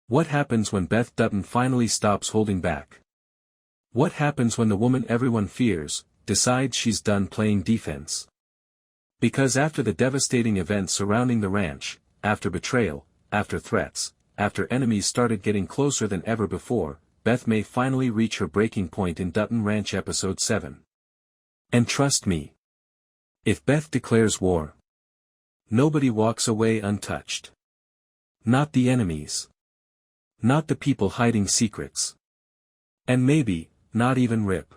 What happens when Beth Dutton finally stops holding back? What happens when the woman everyone fears decides she's done playing defense? Because after the devastating events surrounding the ranch, after betrayal, after threats, after enemies started getting closer than ever before, Beth may finally reach her breaking point in Dutton Ranch episode 7. And trust me, if Beth declares war, nobody walks away untouched. Not the enemies. Not the people hiding secrets. And maybe, not even Rip.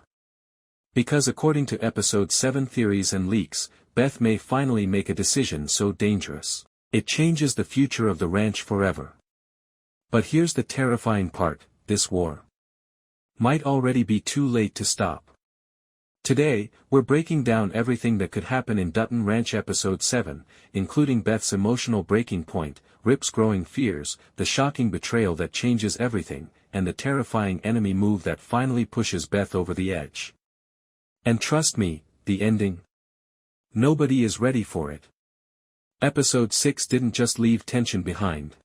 Because according to episode 7 theories and leaks, Beth may finally make a decision so dangerous, it changes the future of the ranch forever. But here's the terrifying part, this war might already be too late to stop. Today, we're breaking down everything that could happen in Dutton Ranch episode 7, including Beth's emotional breaking point, Rip's growing fears, the shocking betrayal that changes everything, and the terrifying enemy move that finally pushes Beth over the edge. And trust me, the ending? Nobody is ready for it. Episode 6 didn't just leave tension behind.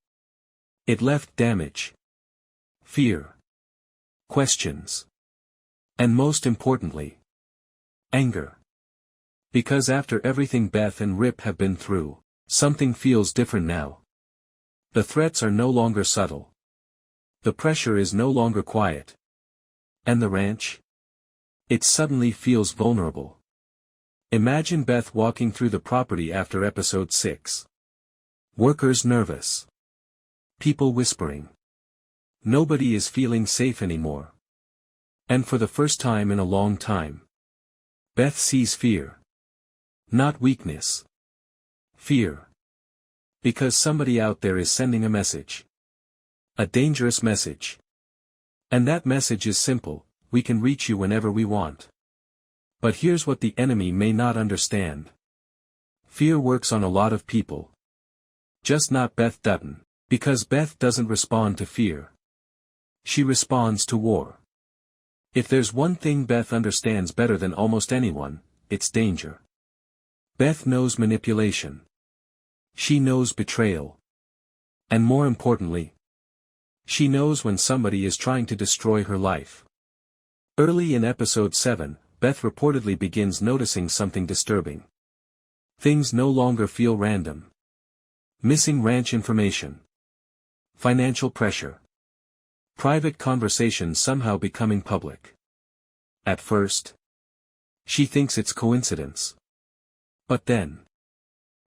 It left damage. Fear. Questions. And most importantly, anger. Because after everything Beth and Rip have been through, something feels different now. The threats are no longer subtle. The pressure is no longer quiet. And the ranch? It suddenly feels vulnerable. Imagine Beth walking through the property after episode 6. Workers nervous. People whispering. Nobody is feeling safe anymore. And for the first time in a long time, Beth sees fear. Not weakness. Fear. Because somebody out there is sending a message. A dangerous message. And that message is simple: we can reach you whenever we want. But here's what the enemy may not understand. Fear works on a lot of people. Just not Beth Dutton, because Beth doesn't respond to fear. She responds to war. If there's one thing Beth understands better than almost anyone, it's danger. Beth knows manipulation. She knows betrayal. And more importantly, she knows when somebody is trying to destroy her life. Early in episode 7, Beth reportedly begins noticing something disturbing. Things no longer feel random. Missing ranch information. Financial pressure. Private conversations somehow becoming public. At first, she thinks it's coincidence. But then,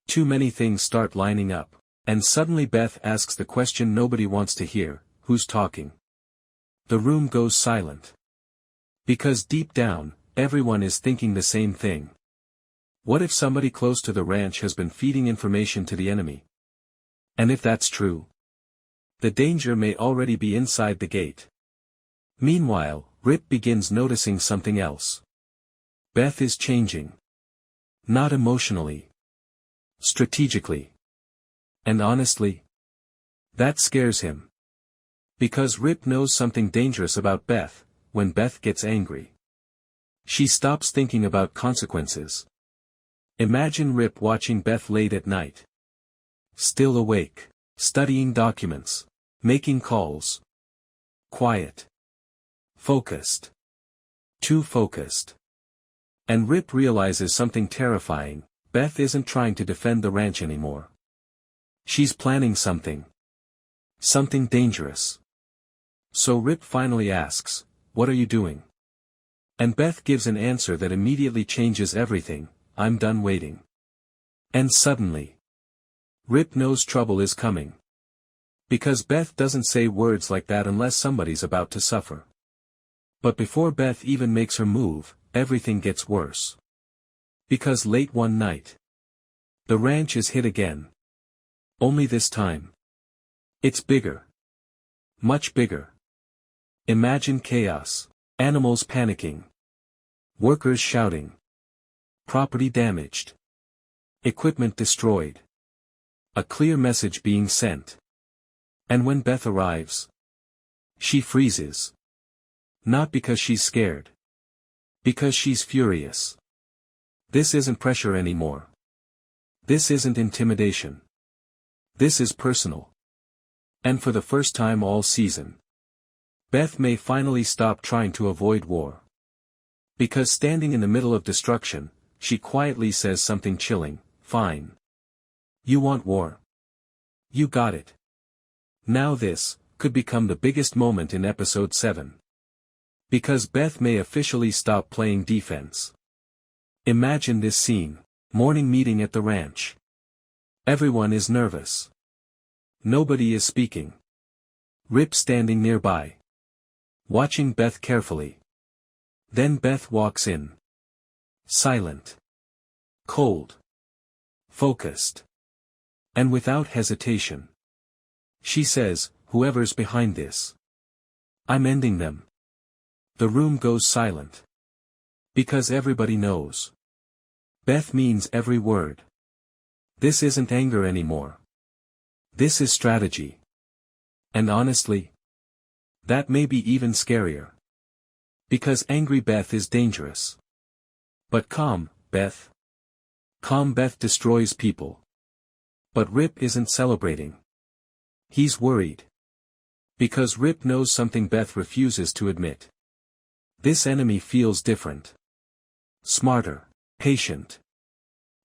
too many things start lining up, and suddenly Beth asks the question nobody wants to hear: who's talking? The room goes silent. Because deep down, everyone is thinking the same thing. What if somebody close to the ranch has been feeding information to the enemy? And if that's true, the danger may already be inside the gate. Meanwhile, Rip begins noticing something else. Beth is changing. Not emotionally. Strategically. And honestly, that scares him. Because Rip knows something dangerous about Beth. When Beth gets angry, she stops thinking about consequences. Imagine Rip watching Beth late at night. Still awake, studying documents, making calls. Quiet. Focused. Too focused. And Rip realizes something terrifying: Beth isn't trying to defend the ranch anymore. She's planning something. Something dangerous. So Rip finally asks, "What are you doing?" And Beth gives an answer that immediately changes everything: "I'm done waiting." And suddenly, Rip knows trouble is coming. Because Beth doesn't say words like that unless somebody's about to suffer. But before Beth even makes her move, everything gets worse. Because late one night, the ranch is hit again. Only this time, it's bigger. Much bigger. Imagine chaos. Animals panicking. Workers shouting. Property damaged. Equipment destroyed. A clear message being sent. And when Beth arrives, she freezes. Not because she's scared. Because she's furious. This isn't pressure anymore. This isn't intimidation. This is personal. And for the first time all season, Beth may finally stop trying to avoid war. Because standing in the middle of destruction, she quietly says something chilling, "Fine. You want war? You got it." Now this could become the biggest moment in episode 7. Because Beth may officially stop playing defense. Imagine this scene. Morning meeting at the ranch. Everyone is nervous. Nobody is speaking. Rip standing nearby, watching Beth carefully. Then Beth walks in. Silent. Cold. Focused. And without hesitation. She says, "Whoever's behind this, I'm ending them." The room goes silent. Because everybody knows. Beth means every word. This isn't anger anymore. This is strategy. And honestly, that may be even scarier. Because angry Beth is dangerous. But calm Beth destroys people. But Rip isn't celebrating. He's worried. Because Rip knows something Beth refuses to admit. This enemy feels different. Smarter, patient,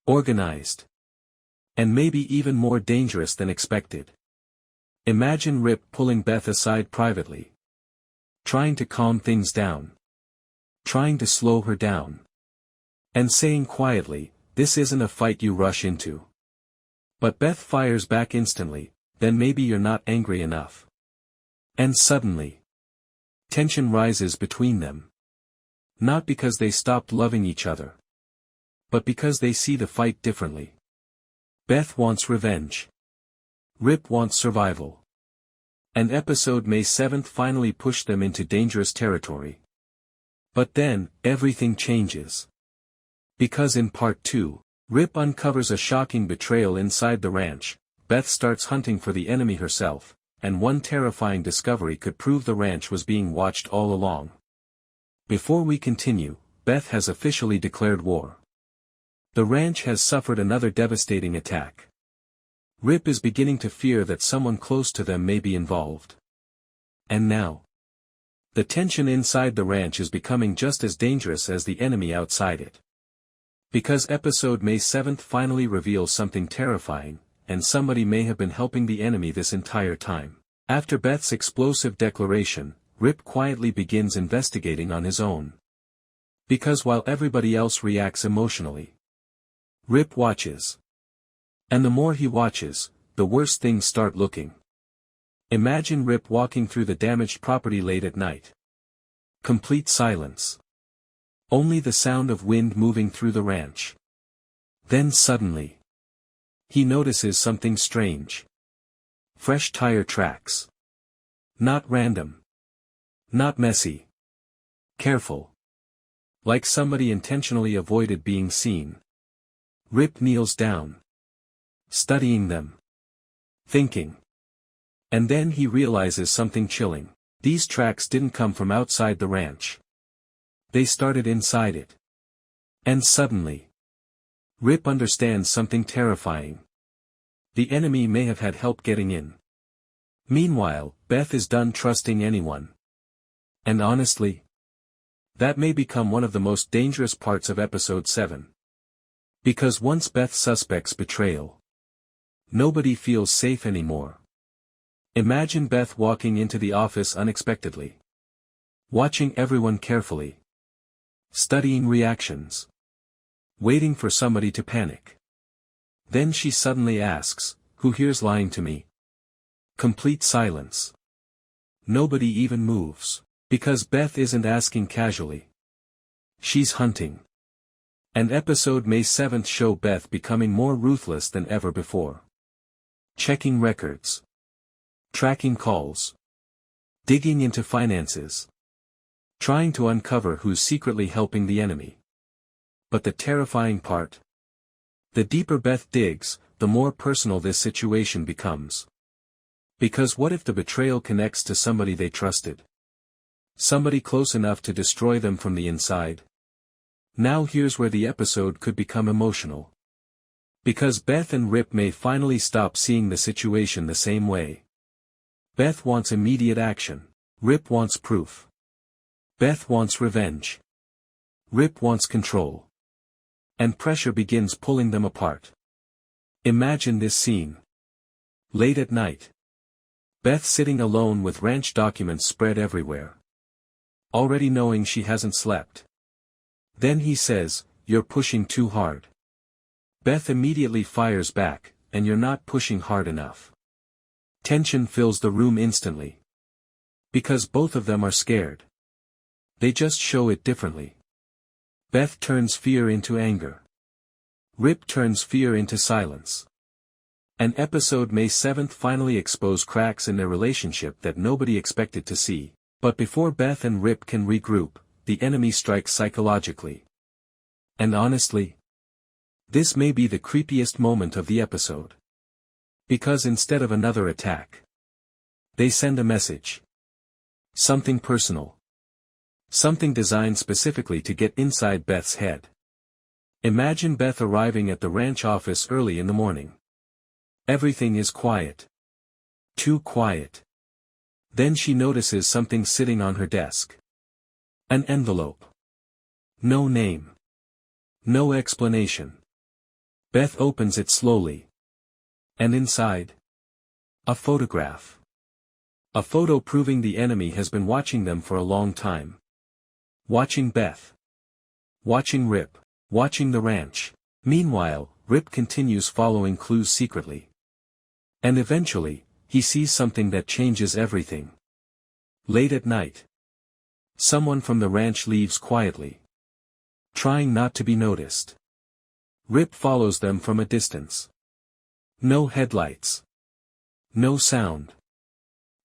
organized. And maybe even more dangerous than expected. Imagine Rip pulling Beth aside privately. Trying to calm things down. Trying to slow her down. And saying quietly, "This isn't a fight you rush into." But Beth fires back instantly, "Then maybe you're not angry enough." And suddenly, tension rises between them. Not because they stopped loving each other. But because they see the fight differently. Beth wants revenge. Rip wants survival. And episode May 7th finally pushed them into dangerous territory. But then, everything changes. Because in part 2, Rip uncovers a shocking betrayal inside the ranch. Beth starts hunting for the enemy herself, and one terrifying discovery could prove the ranch was being watched all along. Before we continue, Beth has officially declared war. The ranch has suffered another devastating attack. Rip is beginning to fear that someone close to them may be involved. And now, the tension inside the ranch is becoming just as dangerous as the enemy outside it. Because episode May 7th finally reveals something terrifying, and somebody may have been helping the enemy this entire time. After Beth's explosive declaration, Rip quietly begins investigating on his own. Because while everybody else reacts emotionally, Rip watches. And the more he watches, the worse things start looking. Imagine Rip walking through the damaged property late at night. Complete silence. Only the sound of wind moving through the ranch. Then suddenly, he notices something strange. Fresh tire tracks. Not random. Not messy. Careful. Like somebody intentionally avoided being seen. Rip kneels down. Studying them. Thinking. And then he realizes something chilling. These tracks didn't come from outside the ranch. They started inside it. And suddenly, Rip understands something terrifying. The enemy may have had help getting in. Meanwhile, Beth is done trusting anyone. And honestly, that may become one of the most dangerous parts of episode 7. Because once Beth suspects betrayal, nobody feels safe anymore. Imagine Beth walking into the office unexpectedly. Watching everyone carefully. Studying reactions. Waiting for somebody to panic. Then she suddenly asks, "Who here's lying to me?" Complete silence. Nobody even moves. Because Beth isn't asking casually. She's hunting. And episode May 7th show Beth becoming more ruthless than ever before. Checking records. Tracking calls. Digging into finances. Trying to uncover who's secretly helping the enemy. But the terrifying part? The deeper Beth digs, the more personal this situation becomes. Because what if the betrayal connects to somebody they trusted? Somebody close enough to destroy them from the inside? Now here's where the episode could become emotional. Because Beth and Rip may finally stop seeing the situation the same way. Beth wants immediate action. Rip wants proof. Beth wants revenge. Rip wants control. And pressure begins pulling them apart. Imagine this scene. Late at night. Beth sitting alone with ranch documents spread everywhere. Already knowing she hasn't slept. Then he says, "You're pushing too hard." Beth immediately fires back, "And you're not pushing hard enough." Tension fills the room instantly. Because both of them are scared. They just show it differently. Beth turns fear into anger. Rip turns fear into silence. And episode May 7th finally expose cracks in their relationship that nobody expected to see. But before Beth and Rip can regroup, the enemy strikes psychologically. And honestly, this may be the creepiest moment of the episode. Because instead of another attack, they send a message. Something personal. Something designed specifically to get inside Beth's head. Imagine Beth arriving at the ranch office early in the morning. Everything is quiet. Too quiet. Then she notices something sitting on her desk. An envelope. No name. No explanation. Beth opens it slowly. And inside? A photograph. A photo proving the enemy has been watching them for a long time. Watching Beth. Watching Rip. Watching the ranch. Meanwhile, Rip continues following clues secretly. And eventually, he sees something that changes everything. Late at night. Someone from the ranch leaves quietly. Trying not to be noticed. Rip follows them from a distance. No headlights. No sound.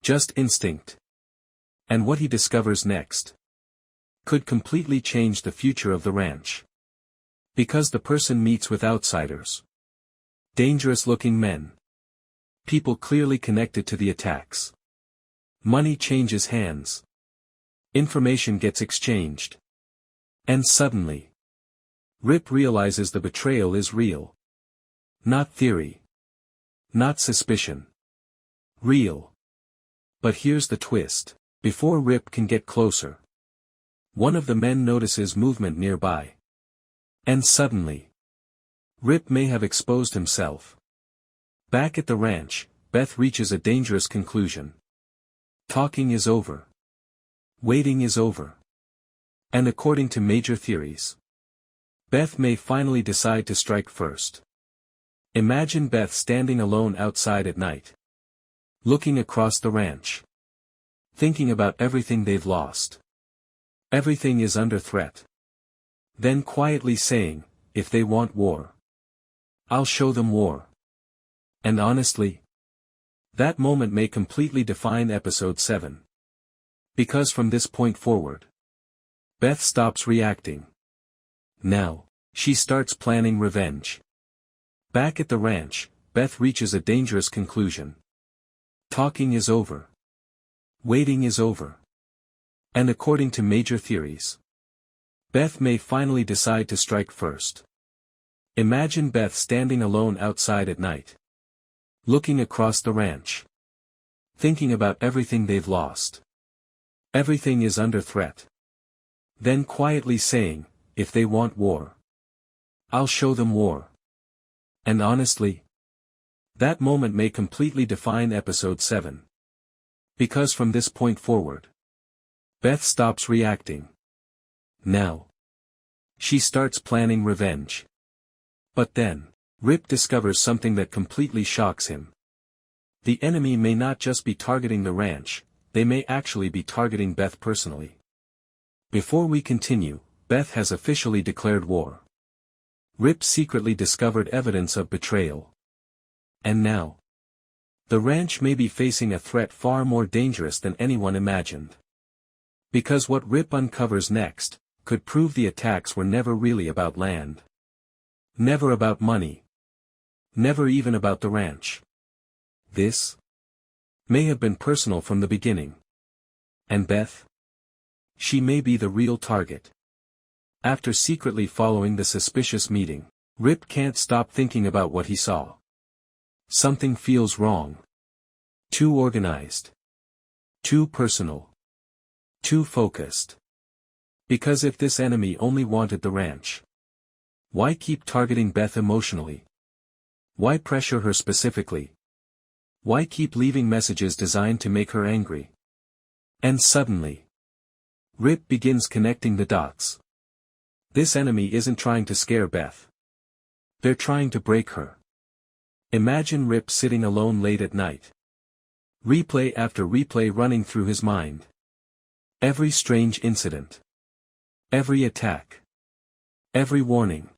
Just instinct. And what he discovers next could completely change the future of the ranch. Because the person meets with outsiders. Dangerous-looking men. People clearly connected to the attacks. Money changes hands. Information gets exchanged. And suddenly, Rip realizes the betrayal is real. Not theory. Not suspicion. Real. But here's the twist. Before Rip can get closer, one of the men notices movement nearby. And suddenly, Rip may have exposed himself. Back at the ranch, Beth reaches a dangerous conclusion. Talking is over. Waiting is over. And according to major theories, Beth may finally decide to strike first. Imagine Beth standing alone outside at night. Looking across the ranch. Thinking about everything they've lost. Everything is under threat. Then quietly saying, "If they want war, I'll show them war." And honestly, that moment may completely define episode 7. Because from this point forward, Beth stops reacting. Now, she starts planning revenge. Back at the ranch, Beth reaches a dangerous conclusion. Talking is over. Waiting is over. And according to major theories, Beth may finally decide to strike first. Imagine Beth standing alone outside at night. Looking across the ranch. Thinking about everything they've lost. Everything is under threat. Then quietly saying, "If they want war, I'll show them war." And honestly, that moment may completely define episode 7. Because from this point forward, Beth stops reacting. Now, she starts planning revenge. But then, Rip discovers something that completely shocks him. The enemy may not just be targeting the ranch, they may actually be targeting Beth personally. Before we continue, Beth has officially declared war. Rip secretly discovered evidence of betrayal. And now, the ranch may be facing a threat far more dangerous than anyone imagined. Because what Rip uncovers next could prove the attacks were never really about land. Never about money. Never even about the ranch. This may have been personal from the beginning. And Beth? She may be the real target. After secretly following the suspicious meeting, Rip can't stop thinking about what he saw. Something feels wrong. Too organized. Too personal. Too focused. Because if this enemy only wanted the ranch, why keep targeting Beth emotionally? Why pressure her specifically? Why keep leaving messages designed to make her angry? And suddenly, Rip begins connecting the dots. This enemy isn't trying to scare Beth. They're trying to break her. Imagine Rip sitting alone late at night. Replay after replay running through his mind. Every strange incident. Every attack. Every warning.